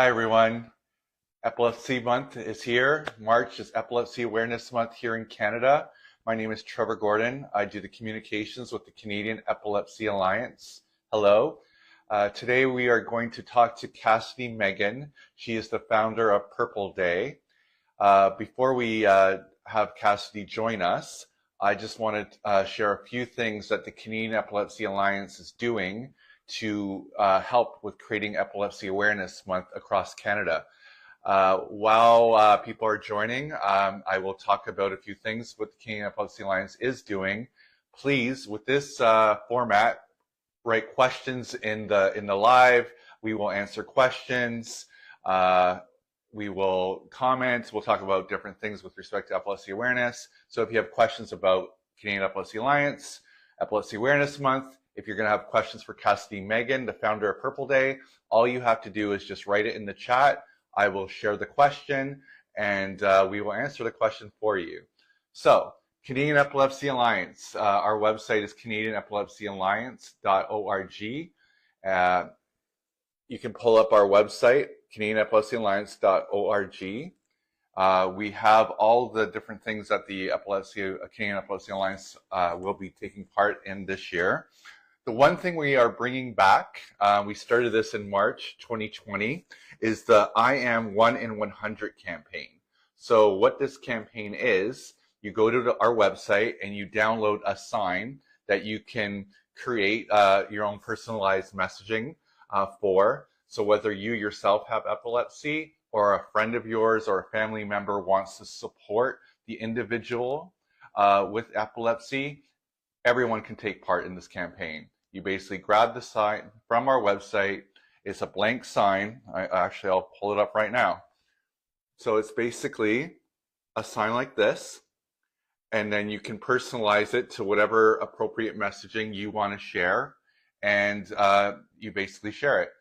Hi everyone. Epilepsy Month is here. March is Epilepsy Awareness Month here in Canada. My name is Trevor Gordon. I do the communications with the Canadian Epilepsy Alliance. Hello. Today we are going to talk to Cassidy Megan. She is the founder of Purple Day. Before we have Cassidy join us, I just want to share a few things that the Canadian Epilepsy Alliance is doing to help with creating Epilepsy Awareness Month across Canada. While people are joining, I will talk about a few things what the Canadian Epilepsy Alliance is doing. Please, with this format, write questions in the live. We will answer questions. We will comment. We'll talk about different things with respect to epilepsy awareness. So if you have questions about Canadian Epilepsy Alliance, Epilepsy Awareness Month, if you're going to have questions for Cassidy Megan, the founder of Purple Day, all you have to do is just write it in the chat. I will share the question and we will answer the question for you. So, Canadian Epilepsy Alliance, our website is canadianepilepsyalliance.org. You can pull up our website, canadianepilepsyalliance.org. We have all the different things that the Canadian Epilepsy Alliance will be taking part in this year. The one thing we are bringing back, we started this in March 2020, is the I Am 1 in 100 campaign. So what this campaign is, you go to our website and you download a sign that you can create your own personalized messaging for. So whether you yourself have epilepsy or a friend of yours or a family member wants to support the individual with epilepsy, everyone can take part in this campaign. You basically grab the sign from our website. It's a blank sign. I'll pull it up right now. So it's basically a sign like this, and then you can personalize it to whatever appropriate messaging you want to share, and you basically share it.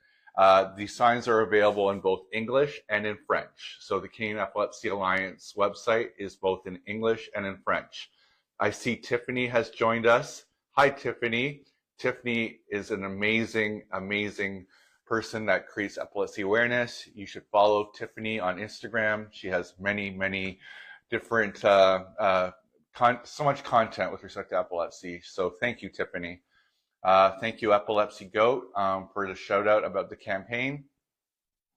These signs are available in both English and in French. So the Canadian Epilepsy Alliance website is both in English and in French. I see Tiffany has joined us. Hi, Tiffany. Tiffany is an amazing, amazing person that creates epilepsy awareness. You should follow Tiffany on Instagram. She has many, many different, so much content with respect to epilepsy. So thank you, Tiffany. Thank you, Epilepsy Goat, for the shout out about the campaign.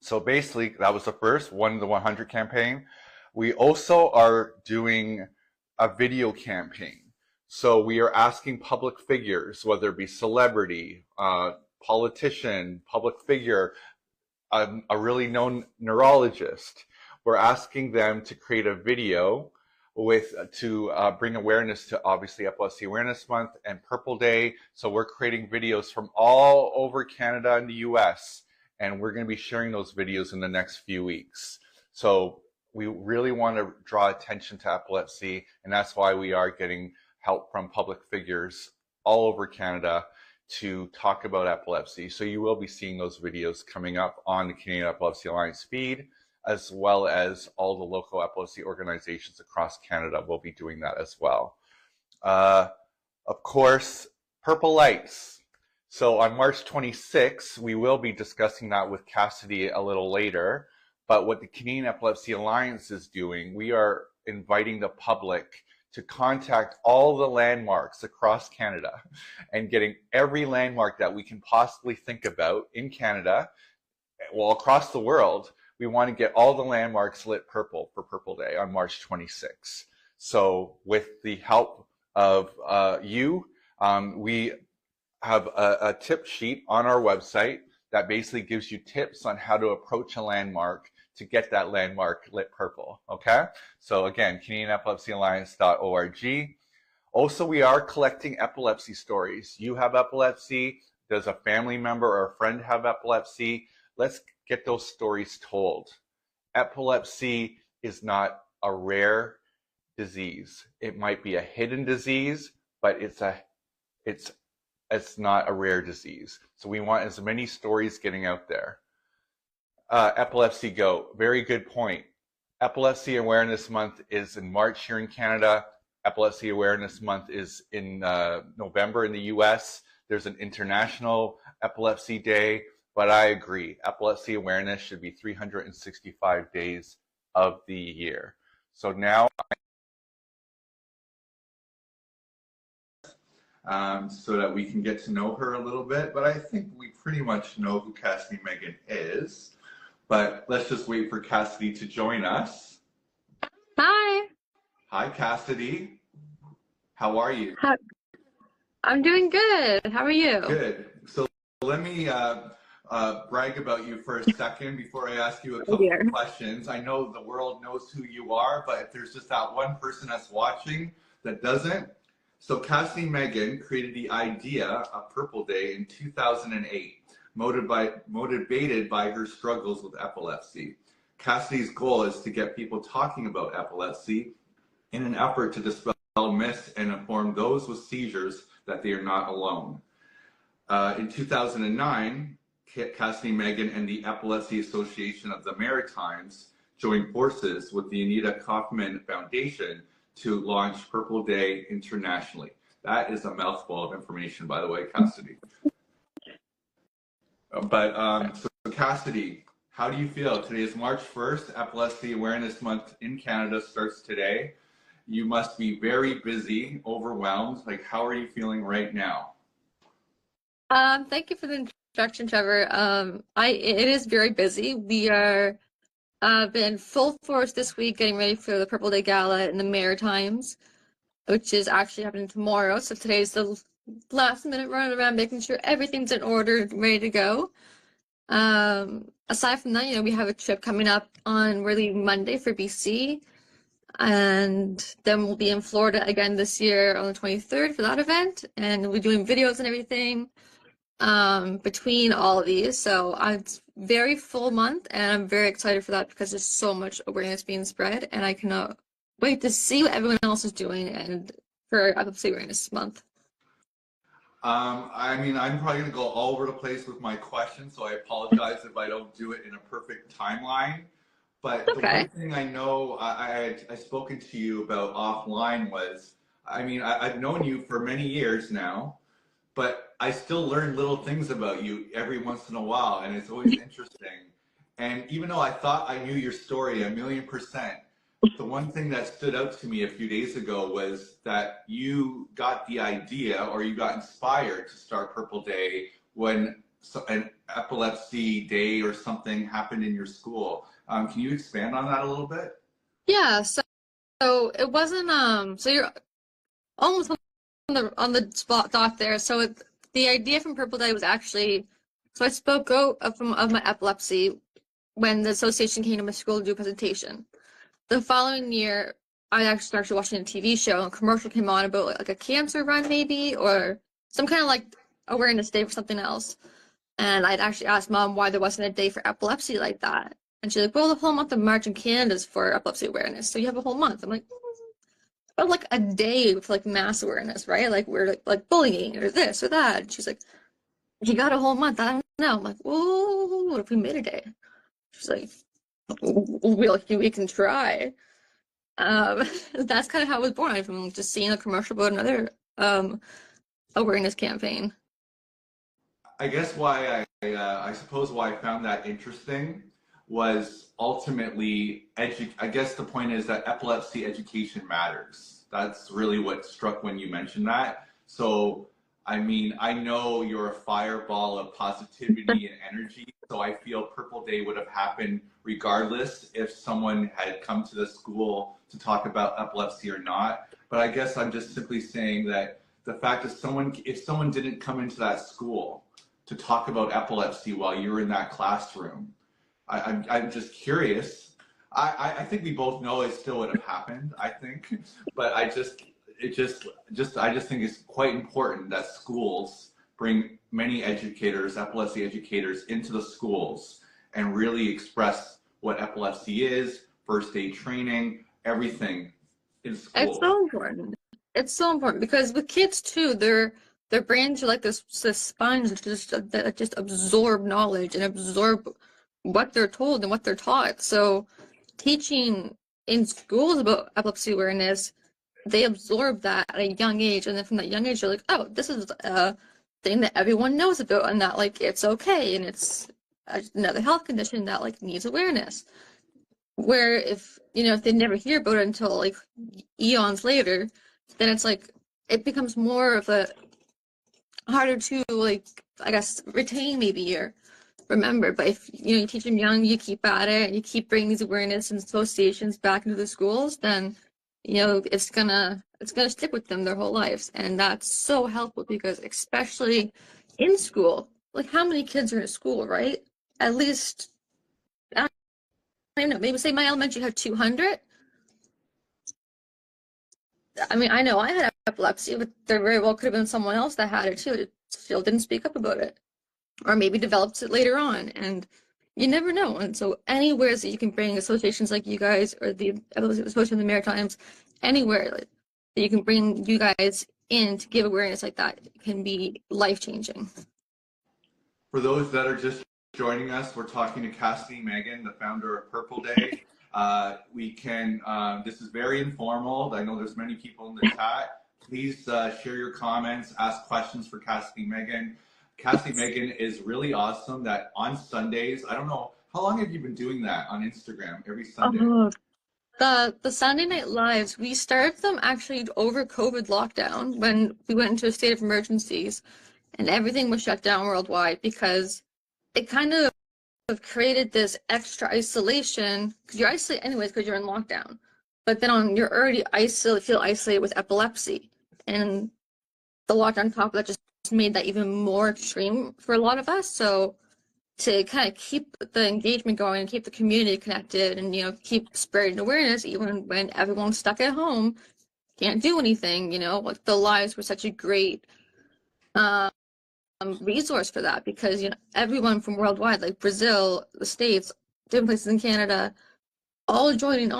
So basically, that was the first 1 to 100 campaign. We also are doing a video campaign. So we are asking public figures, whether it be celebrity, politician, public figure, a really known neurologist. We're asking them to create a video to bring awareness to obviously Epilepsy Awareness Month and Purple Day. So we're creating videos from all over Canada and the US, and we're going to be sharing those videos in the next few weeks. So we really want to draw attention to epilepsy, and that's why we are getting help from public figures all over Canada to talk about epilepsy. So you will be seeing those videos coming up on the Canadian Epilepsy Alliance feed, as well as all the local epilepsy organizations across Canada will be doing that as well. Of course, Purple Lights. So on March 26th, we will be discussing that with Cassidy a little later. But what the Canadian Epilepsy Alliance is doing, we are inviting the public to contact all the landmarks across Canada and getting every landmark that we can possibly think about in Canada, well, across the world. We want to get all the landmarks lit purple for Purple Day on March 26th. So with the help of you, we have a tip sheet on our website that basically gives you tips on how to approach a landmark to get that landmark lit purple, okay? So again, CanadianEpilepsyAlliance.org. Also, we are collecting epilepsy stories. You have epilepsy, does a family member or a friend have epilepsy? Let's get those stories told. Epilepsy is not a rare disease. It might be a hidden disease, but it's not a rare disease. So we want as many stories getting out there. Epilepsy Goat, very good point. Epilepsy Awareness Month is in March here in Canada. Epilepsy Awareness Month is in November in the US. There's an International Epilepsy Day but I agree. Epilepsy awareness should be 365 days of the year. So now, so that we can get to know her a little bit, but I think we pretty much know who Cassidy Megan is. But let's just wait for Cassidy to join us. Hi. Hi, Cassidy. How are you? I'm doing good. How are you? Good. So let me brag about you for a second before I ask you a couple of questions. I know the world knows who you are, but if there's just that one person that's watching that doesn't. So Cassidy Megan created the idea of Purple Day in 2008, motivated by her struggles with epilepsy. Cassidy's goal is to get people talking about epilepsy in an effort to dispel myths and inform those with seizures that they are not alone. In 2009, Cassidy Megan and the Epilepsy Association of the Maritimes joined forces with the Anita Kaufman Foundation to launch Purple Day internationally. That is a mouthful of information, by the way, Cassidy. So Cassidy, how do you feel? Today is March 1st. Epilepsy Awareness Month in Canada starts today. You must be very busy, overwhelmed. Like, how are you feeling right now? Thank you for the introduction, Trevor. It is very busy. We are been full force this week getting ready for the Purple Day Gala in the Maritimes, which is actually happening tomorrow. So today's the last minute running around making sure everything's in order, ready to go. Aside from that, we have a trip coming up on really Monday for BC. And then we'll be in Florida again this year on the 23rd for that event. And we'll be doing videos and everything between all of these. So it's a very full month, and I'm very excited for that because there's so much awareness being spread, and I cannot wait to see what everyone else is doing and for Epilepsy Awareness Month. I mean, I'm probably going to go all over the place with my questions, so I apologize if I don't do it in a perfect timeline. But the one thing I know I've spoken to you about offline was, I mean, I've known you for many years now, but I still learn little things about you every once in a while, and it's always interesting. And even though I thought I knew your story 1,000,000%, the one thing that stood out to me a few days ago was that you got the idea, or you got inspired to start Purple Day when an epilepsy day or something happened in your school. Can you expand on that a little bit? Yeah, so it wasn't so you're almost on the spot dot there. So the idea from Purple Day was actually, so I spoke of my epilepsy when the association came to my school to do a presentation. The following year, I actually started watching a TV show, and a commercial came on about like a cancer run maybe, or some kind of like awareness day for something else. And I'd actually asked Mom why there wasn't a day for epilepsy like that. And she's like, well, the whole month of March in Canada is for epilepsy awareness, so you have a whole month. I'm like, but like a day for like mass awareness, right? Like we're like bullying or this or that. And she's like, you got a whole month. I don't know. I'm like, whoa, what if we made a day? She's like, we can try. That's kind of how it was born. From just seeing a commercial about another awareness campaign. I guess why I suppose why I found that interesting was ultimately I guess the point is that epilepsy education matters. That's really what struck when you mentioned that. So I mean, I know you're a fireball of positivity and energy, so I feel Purple Day would have happened regardless if someone had come to the school to talk about epilepsy or not. But I guess I'm just simply saying that the fact that if someone didn't come into that school to talk about epilepsy while you were in that classroom, I'm just curious. I think we both know it still would have happened, I think, but I just think it's quite important that schools bring many educators, epilepsy educators, into the schools and really express what epilepsy is, first aid training, everything in school. It's so important. It's so important because with kids too, their brains are like this sponge that just absorb knowledge and absorb what they're told and what they're taught. So teaching in schools about epilepsy awareness, they absorb that at a young age, and then from that young age, they're like, oh, this is thing that everyone knows about, and that like it's okay, and it's another health condition that like needs awareness. Where if if they never hear about it until like eons later, then it's like it becomes more of a harder to like I guess retain maybe or remember. But if you teach them young, you keep at it, and you keep bringing these awareness and associations back into the schools, then it's gonna stick with them their whole lives, and that's so helpful because especially in school, like how many kids are in a school, right? At least I don't know, maybe say my elementary had 200. I mean, I know I had epilepsy, but there very well could have been someone else that had it too. It still didn't speak up about it, or maybe develops it later on, and you never know. And so, anywhere that you can bring associations like you guys, or the Association of the Maritimes, anywhere that you can bring you guys in to give awareness like that can be life-changing. For those that are just joining us, we're talking to Cassidy Megan, the founder of Purple Day. This is very informal. I know there's many people in the chat. Please share your comments, ask questions for Cassidy Megan. Cassidy Megan is really awesome that on Sundays, I don't know, how long have you been doing that on Instagram every Sunday? The Sunday Night Lives, we started them actually over COVID lockdown when we went into a state of emergencies and everything was shut down worldwide, because it kind of created this extra isolation, because you're isolated anyways because you're in lockdown, but then you're already feel isolated with epilepsy, and the lockdown on top of that just made that even more extreme for a lot of us. So to kind of keep the engagement going and keep the community connected and keep spreading awareness even when everyone's stuck at home, can't do anything, like the lives were such a great resource for that, because everyone from worldwide, like Brazil, the States, different places in Canada, all joining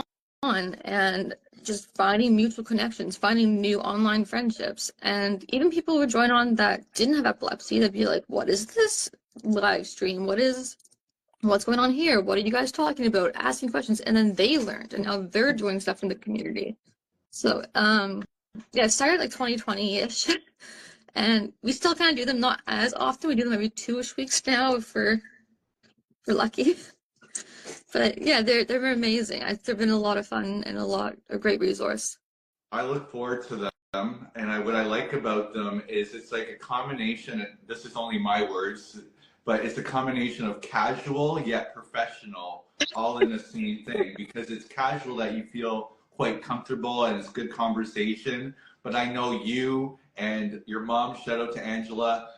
on and just finding mutual connections, finding new online friendships. And even people would join on that didn't have epilepsy. They'd be like, what is this live stream? What's going on here? What are you guys talking about? Asking questions. And then they learned, and now they're doing stuff in the community. So yeah, it started like 2020-ish. And we still kind of do them, not as often. We do them every 2-ish weeks now if we're lucky. But yeah, they're amazing. They've been a lot of fun and a great resource. I look forward to them, and what I like about them is it's like a combination. This is only my words, but it's a combination of casual yet professional, all in the same thing. Because it's casual that you feel quite comfortable and it's good conversation. But I know you and your mom, shout out to Angela,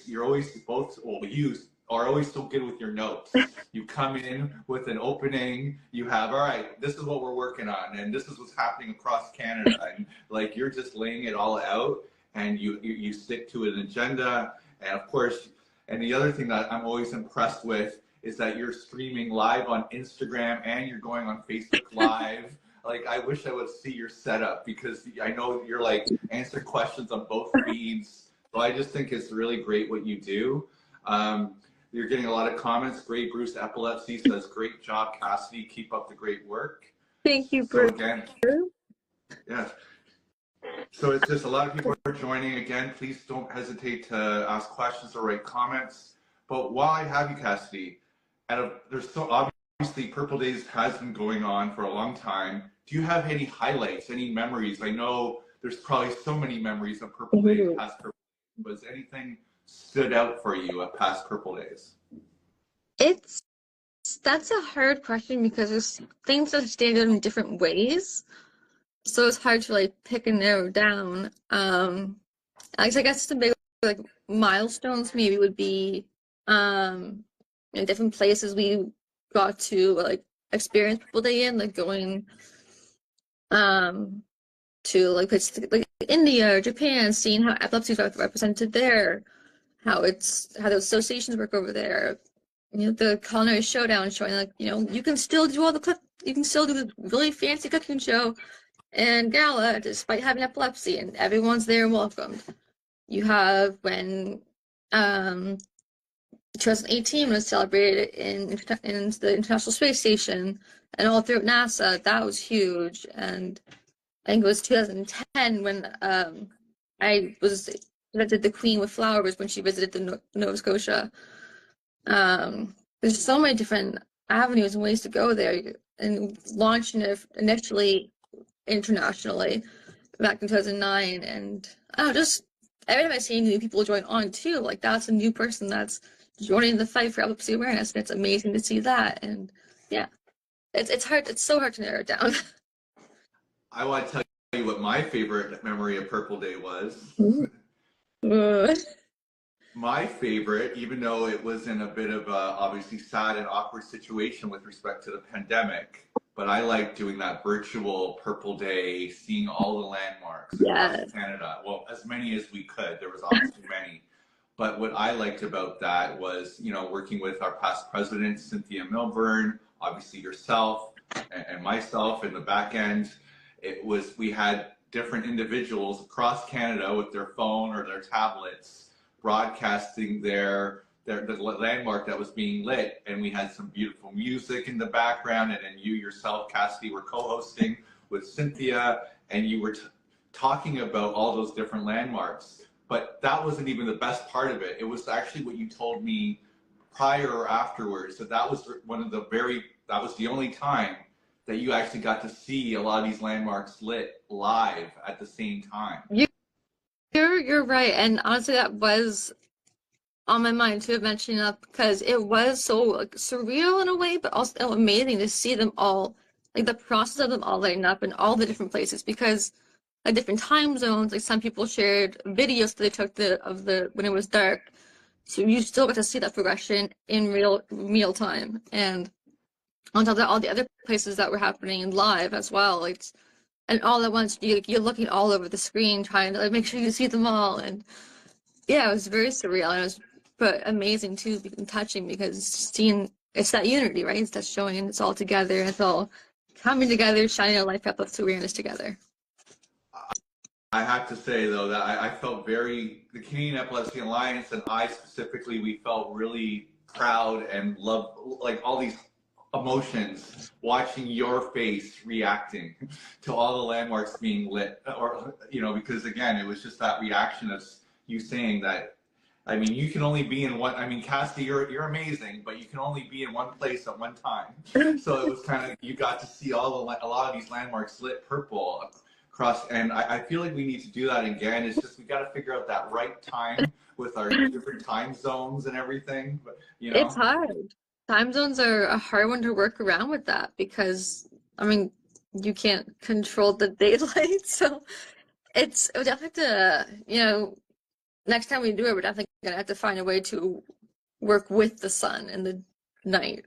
you're always both, well, you are always so good with your notes. You come in with an opening, you have, all right, this is what we're working on, and this is what's happening across Canada, and like you're just laying it all out, and you stick to an agenda. And of course, and the other thing that I'm always impressed with is that you're streaming live on Instagram and you're going on Facebook Live. Like, I wish I would see your setup, because I know you're like answering questions on both feeds. So I just think it's really great what you do. You're getting a lot of comments. Great, Bruce Epilepsy says, great job, Cassidy. Keep up the great work. Thank you, Bruce. So again, yeah. So it's just a lot of people are joining. Again, please don't hesitate to ask questions or write comments. But while I have you, Cassidy, there's so obviously Purple Days has been going on for a long time. Do you have any highlights, any memories? I know there's probably so many memories of Purple Days, past Purple Days. Was anything stood out for you at past Purple Days? That's a hard question, because there's things that stand out in different ways. So it's hard to like pick and narrow down. I guess the big like milestones maybe would be in different places we got to like experience Purple Day in, like going to like places like India or Japan, seeing how epilepsy is represented there, how the associations work over there. The culinary showdown showing like you can still do the really fancy cooking show and gala despite having epilepsy, and everyone's there and welcomed. You have when 2018 was celebrated in the International Space Station and all throughout NASA. That was huge. And I think it was 2010 when I was presented the Queen with flowers when she visited the Nova Scotia. There's so many different avenues and ways to go there, and launched initially internationally back in 2009. And just every time I see new people join on too, like that's a new person that's joining the fight for epilepsy awareness, and it's amazing to see that. And yeah, it's hard. It's so hard to narrow it down. I want to tell you what my favorite memory of Purple Day was. My favorite, even though it was in a bit of a obviously sad and awkward situation with respect to the pandemic, but I liked doing that virtual Purple Day, seeing all the landmarks across Canada. Well, as many as we could. There was obviously many. But what I liked about that was, you know, working with our past president, Cynthia Milburn, obviously yourself and myself in the back end. It was, we had different individuals across Canada with their phone or their tablets broadcasting the landmark that was being lit, and we had some beautiful music in the background, and then you yourself, Cassidy, were co-hosting with Cynthia, and you were talking about all those different landmarks. But that wasn't even the best part of it. It was actually what you told me prior or afterwards, that was that was the only time that you actually got to see a lot of these landmarks lit live at the same time. You're right, and honestly, that was on my mind too, mentioning that, because it was so like surreal in a way, but also amazing to see them all, like the process of them all lighting up in all the different places, because like different time zones, like some people shared videos that they took of the when it was dark, so you still got to see that progression in real time, and on top of that, all the other places that were happening live as well, like. And all at once, you're looking all over the screen, trying to like make sure you see them all. And yeah, it was very surreal. And it was, but amazing too, and touching, because seeing it's that unity, right? It's that showing it's all together, and it's all coming together, shining a light up to awareness together. I have to say though that I felt the Canadian Epilepsy Alliance and I specifically, we felt really proud and loved, like all these emotions, watching your face reacting to all the landmarks being lit, or you know, because again, it was just that reaction of you saying that. I mean, you can only be in one. I mean, Cassidy, you're amazing, but you can only be in one place at one time. So it was kind of, you got to see a lot of these landmarks lit purple across, and I feel like we need to do that again. It's just we got to figure out that right time with our different time zones and everything. But you know, it's hard. Time zones are a hard one to work around with that, because I mean you can't control the daylight, so we definitely have to, next time we do it, we're definitely gonna have to find a way to work with the sun in the night.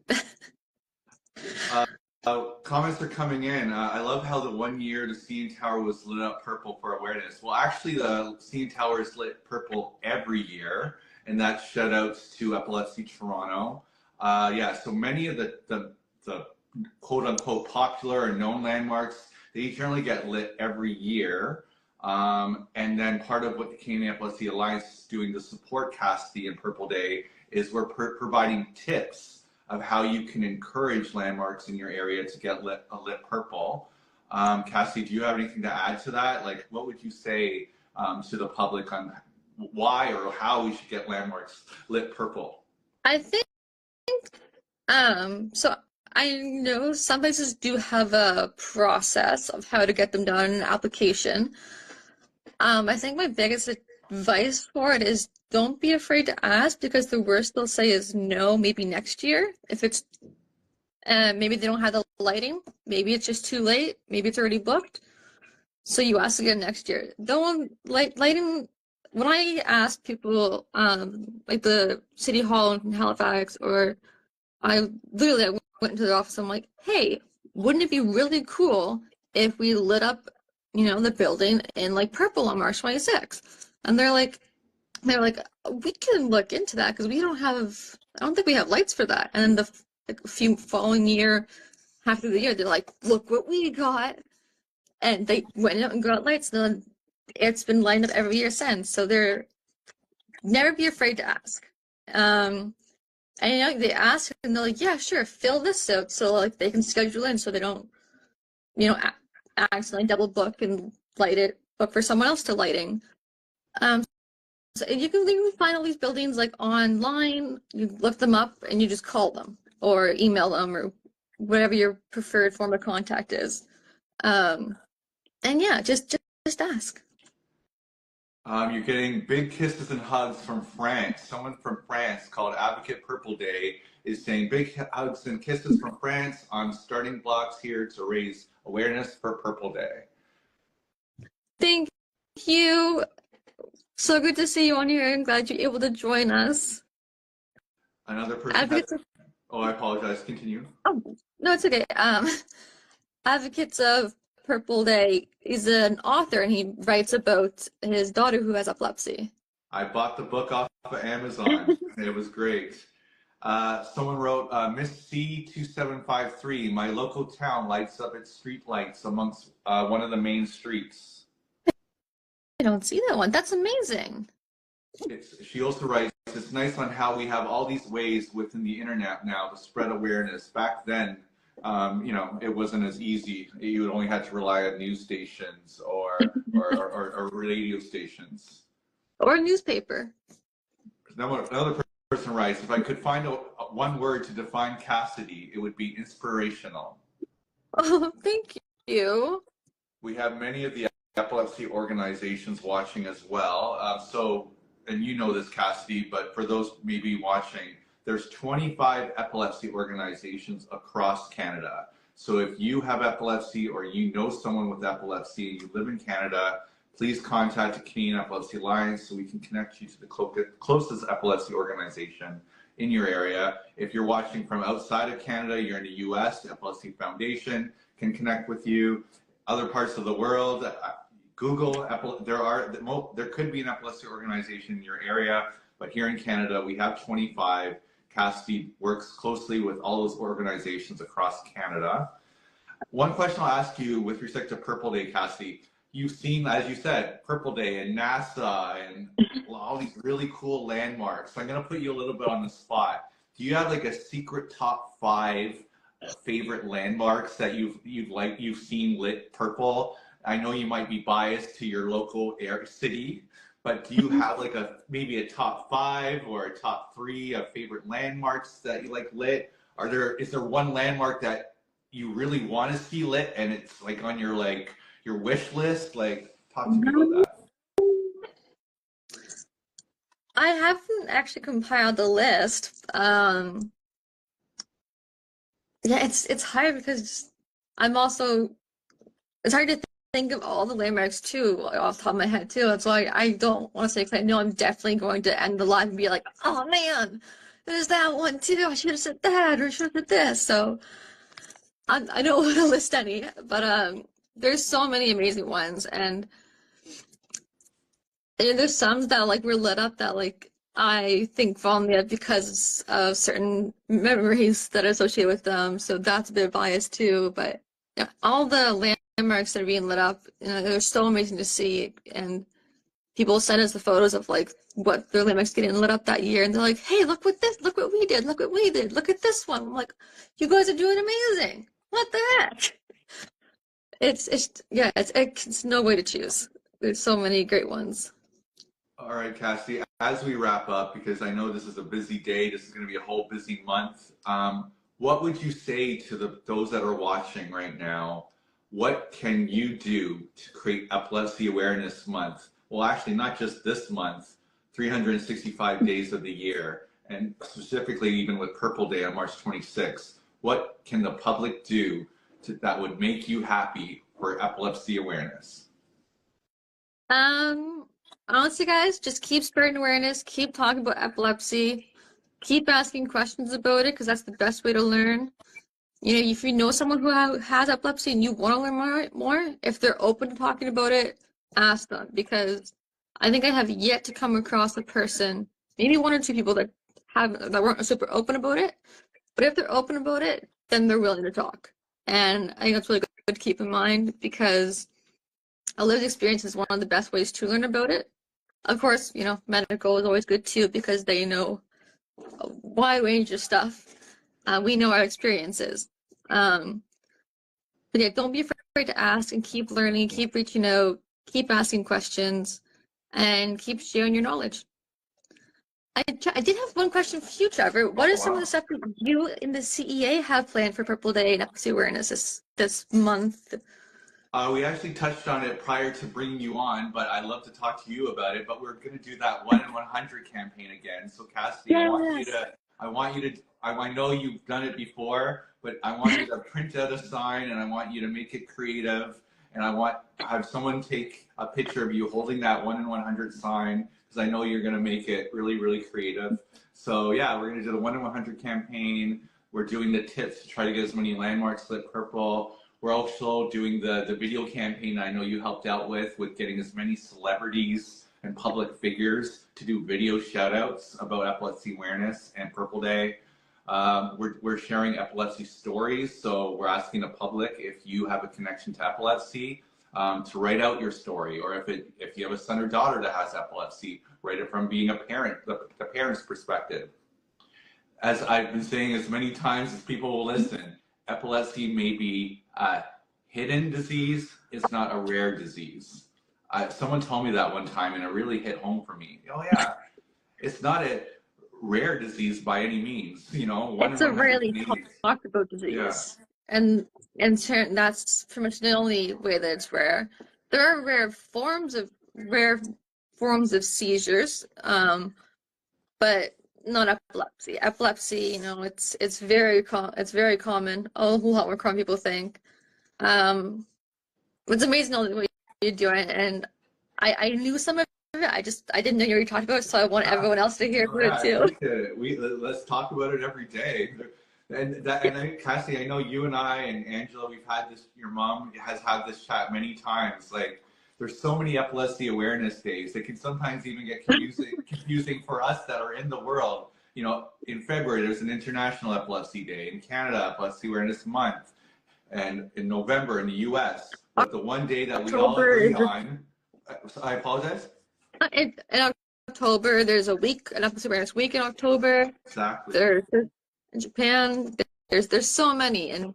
Comments are coming in. I love how the 1 year the CN Tower was lit up purple for awareness. Well, actually, the CN Tower is lit purple every year, and that's shout outs to Epilepsy Toronto. Yeah, so many of the quote unquote popular and known landmarks, they generally get lit every year. And then part of what the Canadian Epilepsy Alliance is doing to support Cassidy and Purple Day is we're providing tips of how you can encourage landmarks in your area to get lit purple. Cassidy, do you have anything to add to that? Like, what would you say to the public on why or how we should get landmarks lit purple? I think so I know some places do have a process of how to get them done in an application. I think my biggest advice for it is don't be afraid to ask, because the worst they'll say is no, maybe next year. If it's maybe they don't have the lighting, maybe it's just too late, maybe it's already booked. So you ask again next year. Don't lighting. When I ask people, like the city hall in Halifax, or I literally went into the office, I'm like, hey, wouldn't it be really cool if we lit up, the building in like purple on March 26th? And they're like, we can look into that, because I don't think we have lights for that. And then the few following year, half of the year, they're like, look what we got. And they went out and got lights, and then it's been lined up every year since. So never be afraid to ask. And they ask, and they're like, yeah, sure, fill this out, so like they can schedule in, so they don't, accidentally double book and book for someone else to lighting. you can literally find all these buildings like online. You look them up and you just call them or email them or whatever your preferred form of contact is. And yeah, just ask. You're getting big kisses and hugs from France. Someone from France called Advocate Purple Day is saying big hugs and kisses from France on starting blocks here to raise awareness for Purple Day. Thank you. So good to see you on here. I'm glad you're able to join us. Another person oh, I apologize. Continue. Oh, no, it's okay. Advocates of Purple Day is an author and he writes about his daughter who has epilepsy. I bought the book off of Amazon. It was great. Someone wrote, Miss C2753, my local town lights up its street lights amongst one of the main streets. I don't see that one. That's amazing. She also writes, it's nice on how we have all these ways within the internet now to spread awareness. Back then, you know, it wasn't as easy. You only had to rely on news stations or radio stations. Or a newspaper. Another person writes, if I could find one word to define Cassidy, it would be inspirational. Oh, thank you. We have many of the epilepsy organizations watching as well. And you know this, Cassidy, but for those maybe watching, there's 25 epilepsy organizations across Canada. So if you have epilepsy or you know someone with epilepsy and you live in Canada, please contact the Canadian Epilepsy Alliance so we can connect you to the closest epilepsy organization in your area. If you're watching from outside of Canada, you're in the US, the Epilepsy Foundation can connect with you. Other parts of the world, Google, there could be an epilepsy organization in your area, but here in Canada, we have 25. Cassidy works closely with all those organizations across Canada. One question I'll ask you with respect to Purple Day, Cassidy, you've seen, as you said, Purple Day and NASA and all these really cool landmarks. So I'm going to put you a little bit on the spot. Do you have like a secret top 5 favorite landmarks that you've seen lit purple? I know you might be biased to your local city, but do you have like maybe a top 5 or a top 3 of favorite landmarks that you like lit? Is there one landmark that you really want to see lit and it's like on your wish list? Like, talk to me about that. I haven't actually compiled the list. Yeah, it's hard because it's hard to think of all the landmarks too off the top of my head too. That's why I don't want to say, because I know I'm definitely going to end the live and be like, oh man, there's that one too. I should have said that or should have said this. So I don't want to list any, but there's so many amazing ones, and there's some that like were lit up that like I think fondly of because of certain memories that are associated with them. So that's a bit biased too. But yeah, all the landmarks that are being lit up, they're so amazing to see. And people send us the photos of like what their landmarks getting lit up that year, and they're like, "Hey, look what we did, look what we did, look at this one." I'm like, "You guys are doing amazing! What the heck?" It's no way to choose. There's so many great ones. All right, Cassidy, as we wrap up, because I know this is a busy day, this is going to be a whole busy month, what would you say to those that are watching right now? What can you do to create Epilepsy Awareness Month? Well, actually, not just this month, 365 days of the year, and specifically even with Purple Day on March 26th. What can the public do that would make you happy for epilepsy awareness? Honestly, guys, just keep spreading awareness, keep talking about epilepsy, keep asking questions about it, because that's the best way to learn. If you know someone who has epilepsy and you want to learn more, if they're open to talking about it, ask them, because I think I have yet to come across a person, maybe 1 or 2 people that weren't super open about it, but if they're open about it, then they're willing to talk. And I think that's really good to keep in mind, because a lived experience is one of the best ways to learn about it. Of course, medical is always good too, because they know a wide range of stuff. We know our experiences. But yeah, don't be afraid to ask, and keep learning, keep reaching out, keep asking questions. and keep sharing your knowledge. I did have one question for you, Trevor. What is some of the stuff that you in the CEA have planned for Purple Day and Epilepsy Awareness this month? We actually touched on it prior to bringing you on, but I'd love to talk to you about it. But we're going to do that 1 in 100 campaign again. So Cassidy, Yes. I know you've done it before, but I want you to print out a sign, and I want you to make it creative, and I want to have someone take a picture of you holding that 1 in 100 sign, because I know you're going to make it really, really creative. So yeah, we're going to do the 1 in 100 campaign. We're doing the tips to try to get as many landmarks lit purple. We're also doing the video campaign I know you helped out with getting as many celebrities and public figures to do video shout outs about epilepsy awareness and Purple Day. We're sharing epilepsy stories, so we're asking the public, if you have a connection to epilepsy, to write out your story, or if you have a son or daughter that has epilepsy, write it from being a parent, the parent's perspective. As I've been saying as many times as people will listen, epilepsy may be a hidden disease, it's not a rare disease. Someone told me that one time, and it really hit home for me. Oh yeah, it's not a rare disease by any means. You know, it's a rarely talked about disease. Yeah. And that's pretty much the only way that it's rare. There are rare forms of seizures, but not epilepsy. Epilepsy, you know, it's very common. A whole lot more common people think. It's amazing all what you're doing, and I knew some of it. I didn't know you were talking about it, so I want everyone else to hear about it too. Let's talk about it every day. And Cassidy, I know you and I and Angela, we've had this. Your mom has had this chat many times. Like, there's so many epilepsy awareness days. It can sometimes even get confusing for us that are in the world. You know, in February, there's an International Epilepsy Day. In Canada, Epilepsy Awareness Month. And in November in the US. But the one day that we all agree on, I apologize? In October, there's an Epilepsy Awareness Week in October. Exactly. There's in Japan, there's so many, and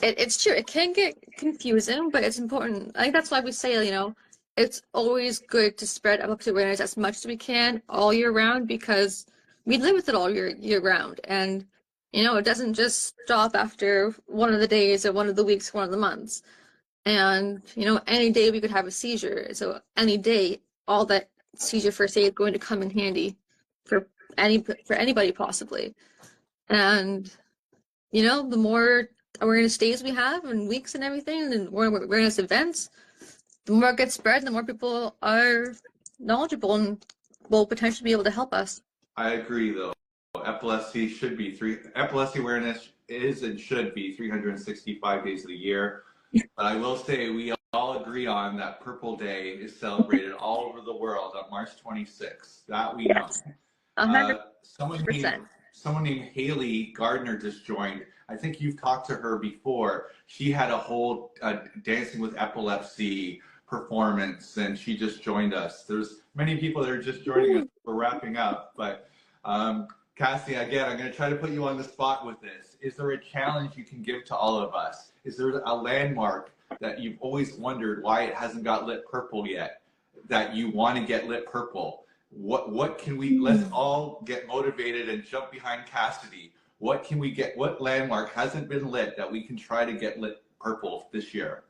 it's true. It can get confusing, but it's important. I think that's why we say, you know, it's always good to spread epilepsy awareness as much as we can all year round, because we live with it all year round, and you know, it doesn't just stop after one of the days or one of the weeks, one of the months. And you know, any day we could have a seizure, so any day, all that seizure first aid is going to come in handy for anybody possibly. And you know, the more awareness days we have and weeks and everything, and more awareness events, the more it gets spread, the more people are knowledgeable and will potentially be able to help us. I agree, though. Epilepsy awareness is and should be 365 days of the year. But I will say, we all agree on that Purple Day is celebrated all over the world on March 26th. That we know. 100%. Someone named Haley Gardner just joined. I think you've talked to her before. She had a whole Dancing with Epilepsy performance, and she just joined us. There's many people that are just joining us. We're wrapping up, but Cassie, again, I'm going to try to put you on the spot with this. Is there a challenge you can give to all of us? Is there a landmark that you've always wondered why it hasn't got lit purple yet, that you want to get lit purple? What can we, let's all get motivated and jump behind Cassidy. What can we get, what landmark hasn't been lit that we can try to get lit purple this year?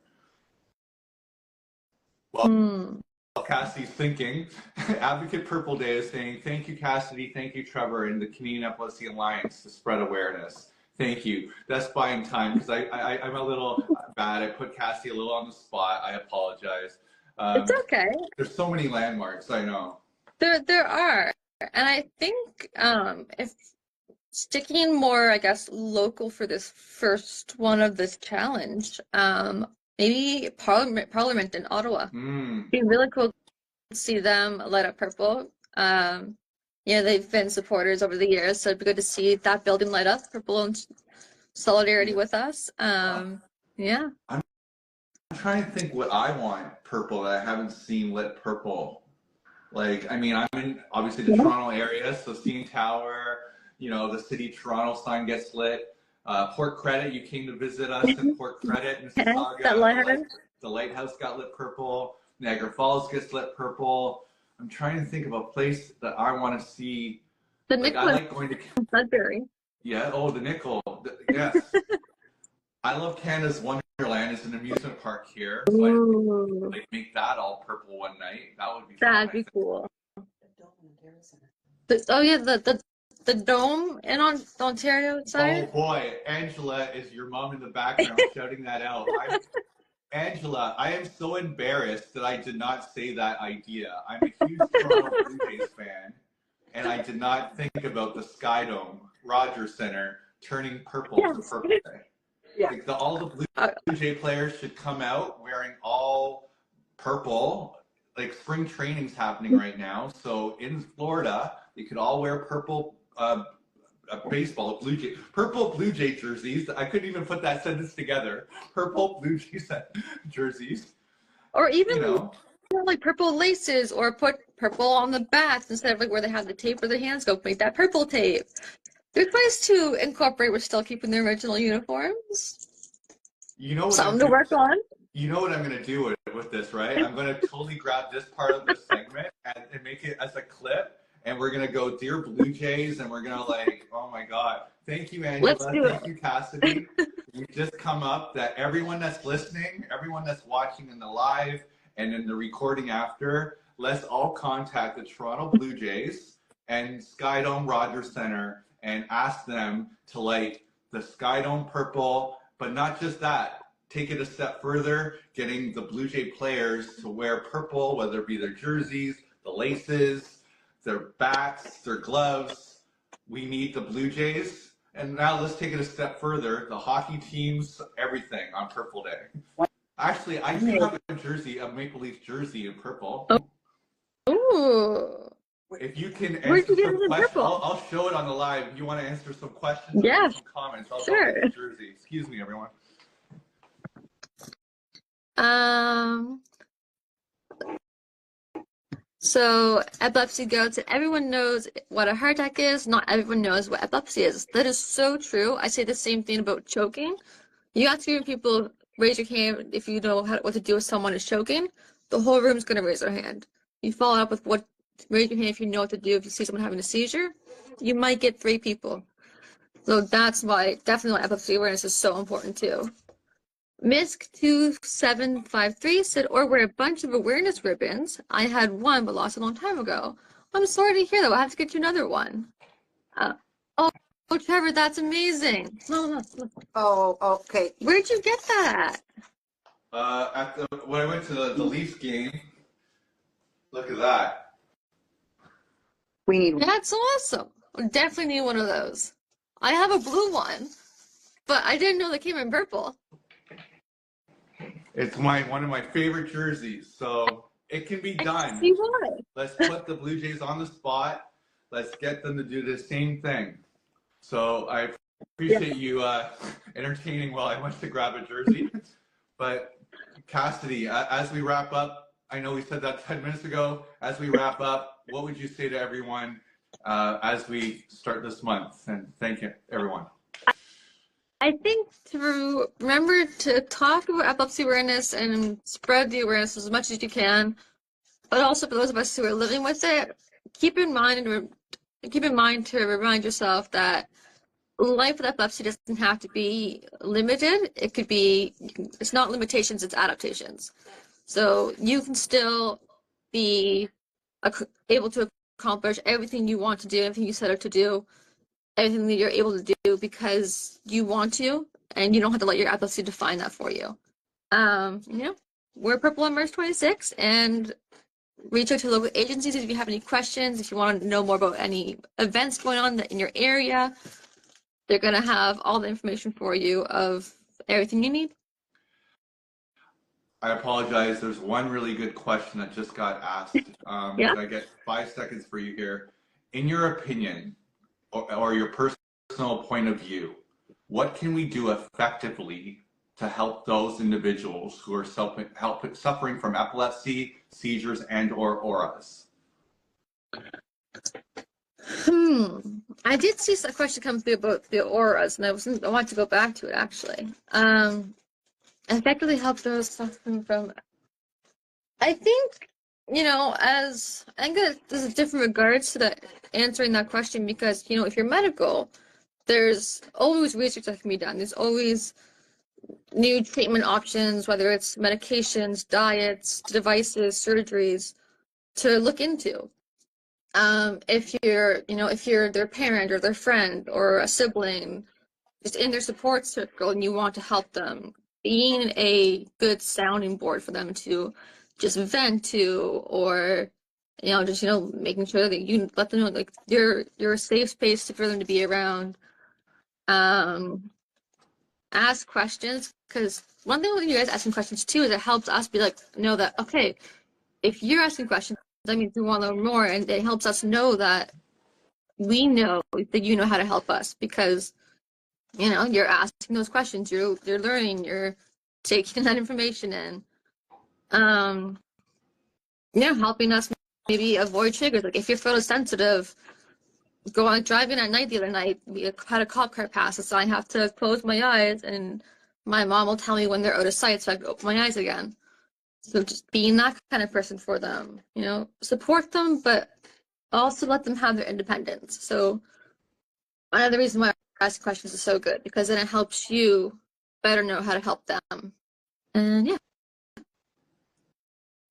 Well, Cassidy's thinking. Advocate Purple Day is saying, thank you, Cassidy, thank you, Trevor, and the Canadian Epilepsy Alliance to spread awareness. Thank you. That's buying time, because I'm a little bad. I put Cassidy a little on the spot. I apologize. It's okay. There's so many landmarks, I know. There are. And I think if sticking more, I guess, local for this first one of this challenge, maybe Parliament in Ottawa. It'd be really cool to see them light up purple. Yeah, they've been supporters over the years, so it'd be good to see that building light up purple in solidarity with us. Yeah. I'm trying to think what I want purple that I haven't seen lit purple. Like, I mean, I'm in obviously the Toronto area, so CN Tower, you know, the City of Toronto sign gets lit. Port Credit, you came to visit us in Port Credit, Mississauga. The lighthouse got lit purple. Niagara Falls gets lit purple. I'm trying to think of a place that I want to see. The Like, I Nicholas like going to. Sudbury. Yeah. Oh, the Nickel. Yes. I love Canada's Wonderland. It's an amusement park here, so I Ooh, like make that all purple one night. That would be fun. that'd I be think. cool. Oh yeah, the dome in on the Ontario Oh side. boy, Angela is your mom in the background shouting that out. Angela, I am so embarrassed that I did not say that idea. I'm a huge Toronto Blue Jays fan, and I did not think about the Sky Dome, Rogers Center, turning purple for Yes. Purple Day. Yeah. Like all the Blue Jay players should come out wearing all purple. Like spring training's happening right now, so in Florida, they could all wear purple baseball purple Blue Jay jerseys. I couldn't even put that sentence together. Purple Blue Jay jerseys. Or even You know, like purple laces, or put purple on the bats instead of like where they have the tape where their hands go. Make that purple tape. There's ways to incorporate. We're still keeping the original uniforms. you know what Something to work on. You know what I'm gonna do with this, right? I'm gonna totally grab this part of this segment and make it as a clip, and we're gonna go Dear Blue Jays, and we're gonna like, oh my God, thank you, Angela, Let's do thank you, Cassidy. We just come up that everyone that's listening, everyone that's watching in the live and in the recording after, let's all contact the Toronto Blue Jays and Skydome Rogers Center and ask them to light the Skydome purple, but not just that. Take it a step further, getting the Blue Jay players to wear purple, whether it be their jerseys, the laces, their bats, their gloves. We need the Blue Jays. And now let's take it a step further. The hockey teams, everything on Purple Day. Actually, I do have a jersey, a Maple Leaf jersey in purple. Ooh. If you can Where'd answer you get some it in questions, purple? I'll show it on the live. If you want to answer some questions Yeah, or some comments, I'll sure. go with the jersey. Excuse me, everyone. So epilepsy goats, everyone knows what a heart attack is. Not everyone knows what epilepsy is. That is so true. I say the same thing about choking. You have to hear people raise your hand if you know what to do if someone is choking. The whole room's going to raise their hand. You follow up with raise your hand if you know what to do if you see someone having a seizure. You might get 3 people. So that's why definitely epilepsy awareness is so important too. Misk2753 said, or wear a bunch of awareness ribbons. I had one, but lost a long time ago. I'm sorry to hear that. I'll have to get you another one. Oh, Trevor, that's amazing. No. Oh, okay. Where'd you get that? When I went to the Leafs game, look at that. We need one. That's awesome. I definitely need one of those. I have a blue one, but I didn't know they came in purple. It's one of my favorite jerseys, so it can be done. See why? Let's put the Blue Jays on the spot. Let's get them to do the same thing. So I appreciate you entertaining while I went to grab a jersey. But Cassidy, as we wrap up, I know we said that 10 minutes ago. As we wrap up, what would you say to everyone as we start this month? And thank you, everyone. I think to remember to talk about epilepsy awareness and spread the awareness as much as you can, but also for those of us who are living with it, keep in mind to remind yourself that life with epilepsy doesn't have to be limited. It could be, it's not limitations, it's adaptations. So you can still be able to accomplish everything you want to do, everything you set out to do, everything that you're able to do because you want to, and you don't have to let your epilepsy define that for you. We're Purple on March 26th, and reach out to local agencies if you have any questions, if you want to know more about any events going on in your area. They're going to have all the information for you of everything you need. I apologize. There's one really good question that just got asked. Yeah. I get 5 seconds for you here. In your opinion, or your personal point of view, what can we do effectively to help those individuals who are suffering from epilepsy, seizures, and/or auras? I did see a question come through about the auras, and I want to go back to it actually. Effectively help those suffering from I think, as I think that there's different regards to that answering that question because, if you're medical, there's always research that can be done. There's always new treatment options, whether it's medications, diets, devices, surgeries to look into. If you're their parent or their friend or a sibling, just in their support circle and you want to help them, being a good sounding board for them to just vent to, or making sure that you let them know like you're a safe space for them to be around. Ask questions, because one thing when you guys asking questions too is it helps us be like know that okay, if you're asking questions, that means we want to learn more, and it helps us know that we know that you know how to help us because you're asking those questions, you're learning, you're taking that information in. Helping us maybe avoid triggers. Like if you're photosensitive, driving at night the other night, we had a cop car pass, so I have to close my eyes and my mom will tell me when they're out of sight so I can open my eyes again. So just being that kind of person for them, support them, but also let them have their independence. So another reason why asking questions is so good, because then it helps you better know how to help them. And yeah.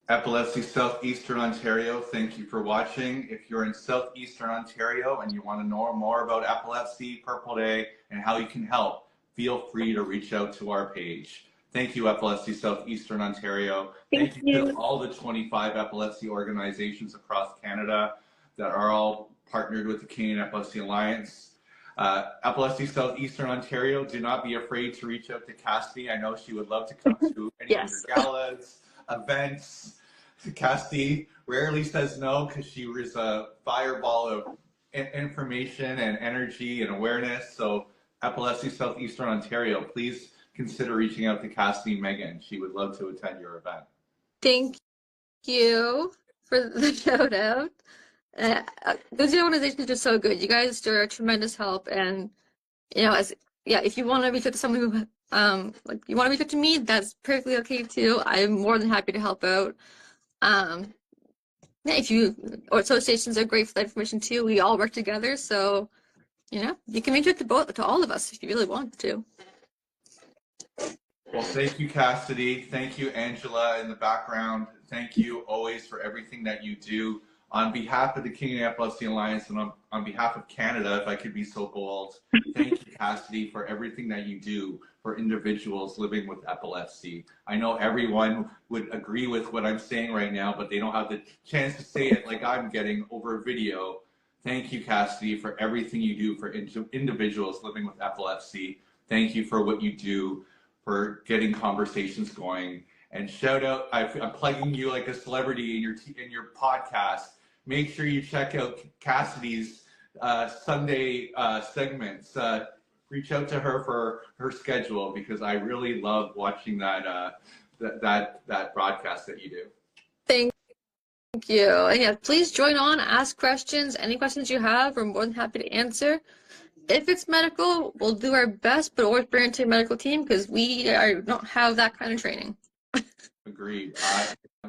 Epilepsy Southeastern Ontario, thank you for watching. If you're in Southeastern Ontario and you want to know more about epilepsy, Purple Day, and how you can help, feel free to reach out to our page. Thank you, Epilepsy Southeastern Ontario. Thank you to all the 25 epilepsy organizations across Canada that are all partnered with the Canadian Epilepsy Alliance. Epilepsy Southeastern Ontario, do not be afraid to reach out to Cassidy. I know she would love to come to any of your galas, events. Cassidy rarely says no because she was a fireball of information and energy and awareness. So Epilepsy Southeastern Ontario, please consider reaching out to Cassidy and Megan. She would love to attend your event. Thank you for the shout out. Those organizations are so good. You guys are a tremendous help, and if you want to reach out to someone who you want to reach out to me, that's perfectly okay too. I'm more than happy to help out. Or associations are great for that information too. We all work together, so you can reach out to all of us if you really want to. Well, thank you, Cassidy. Thank you, Angela, in the background. Thank you always for everything that you do. On behalf of the Canadian Epilepsy Alliance and on behalf of Canada, if I could be so bold, thank you, Cassidy, for everything that you do for individuals living with epilepsy. I know everyone would agree with what I'm saying right now, but they don't have the chance to say it like I'm getting over video. Thank you, Cassidy, for everything you do for individuals living with epilepsy. Thank you for what you do for getting conversations going. And shout out, I'm plugging you like a celebrity in your podcast. Make sure you check out Cassidy's Sunday segments. Reach out to her for her schedule because I really love watching that broadcast that you do. Thank you. And yeah, please join on, ask questions. Any questions you have, we're more than happy to answer. If it's medical, we'll do our best, but always bring it to a medical team because we don't have that kind of training. Agreed.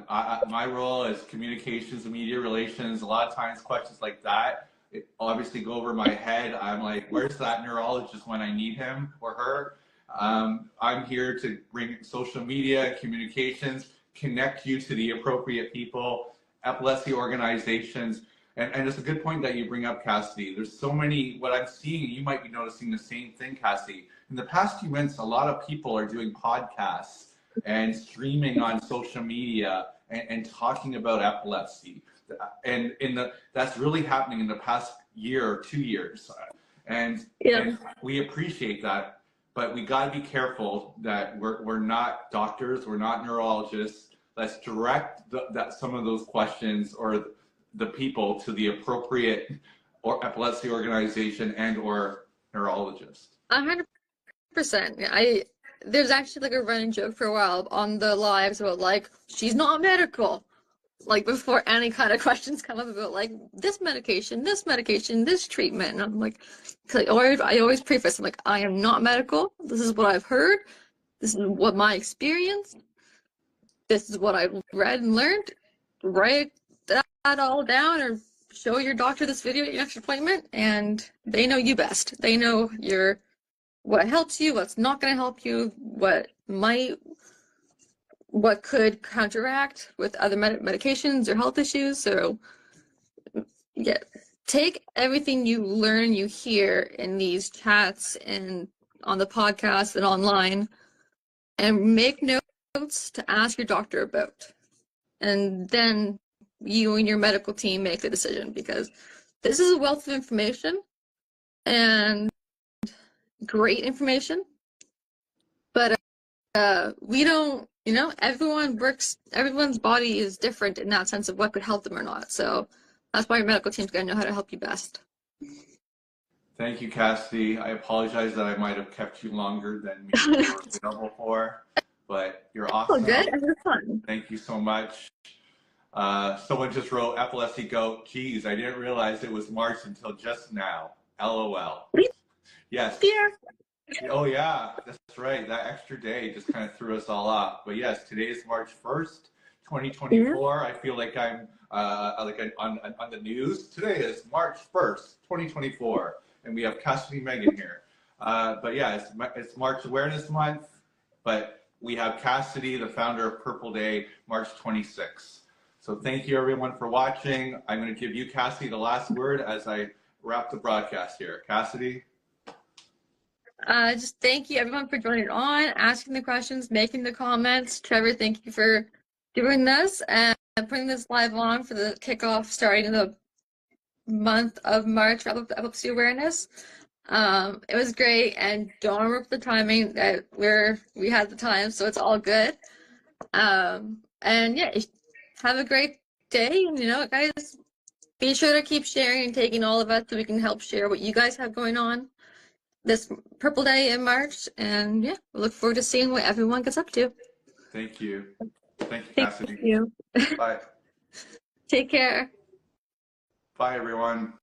My role is communications and media relations. A lot of times questions like that, it obviously go over my head. I'm like, where's that neurologist when I need him or her? I'm here to bring social media, communications, connect you to the appropriate people, epilepsy organizations. And it's a good point that you bring up, Cassidy. There's so many, what I'm seeing, you might be noticing the same thing, Cassidy. In the past few months, a lot of people are doing podcasts and streaming on social media and talking about epilepsy. And that's really happening in the past year or 2 years. And we appreciate that, but we got to be careful that we're not doctors, we're not neurologists. Let's direct some of those questions or the people to the appropriate epilepsy organization and or neurologist. 100%. There's actually like a running joke for a while on the lives about like, she's not medical. Like before any kind of questions come up about like this medication, this treatment. And I'm like, I always preface, I'm like, I am not medical. This is what I've heard. This is what my experience. this is what I read and learned. Write that all down, or show your doctor this video at your next appointment, and they know you best. They know what helps you, what's not going to help you, what could counteract with other medications or health issues. So yeah, take everything you learn, you hear in these chats and on the podcast and online, and make notes to ask your doctor about. And then you and your medical team make the decision, because this is a wealth of information and great information. But we don't, everyone's body is different in that sense of what could help them or not. So that's why your medical team's got to know how to help you best. Thank you, Cassidy. I apologize that I might have kept you longer than we were available for, but you're awesome. Oh, good. It was fun. Thank you so much. Someone just wrote Epilepsy Goat. Geez, I didn't realize it was March until just now. LOL. Yes. Yeah. Oh yeah, that's right. That extra day just kind of threw us all off. But yes, today is March 1st, 2024. Yeah. I feel like I'm on the news. Today is March 1st, 2024, and we have Cassidy Megan here. But yeah, it's March Awareness Month, but we have Cassidy, the founder of Purple Day, March 26th. So thank you everyone for watching. I'm going to give you, Cassidy, the last word as I wrap the broadcast here. Cassidy? Just thank you everyone for joining on, asking the questions, making the comments. Trevor, thank you for doing this and putting this live on for the kickoff starting in the month of March for Epilepsy Awareness. It was great, and don't remember the timing that we had the time, so it's all good. And yeah, have a great day, and guys, be sure to keep sharing and taking all of us so we can help share what you guys have going on this Purple Day in March. And yeah, we look forward to seeing what everyone gets up to. Thank you. Thank you, Cassidy. Thank you. Bye. Take care. Bye, everyone.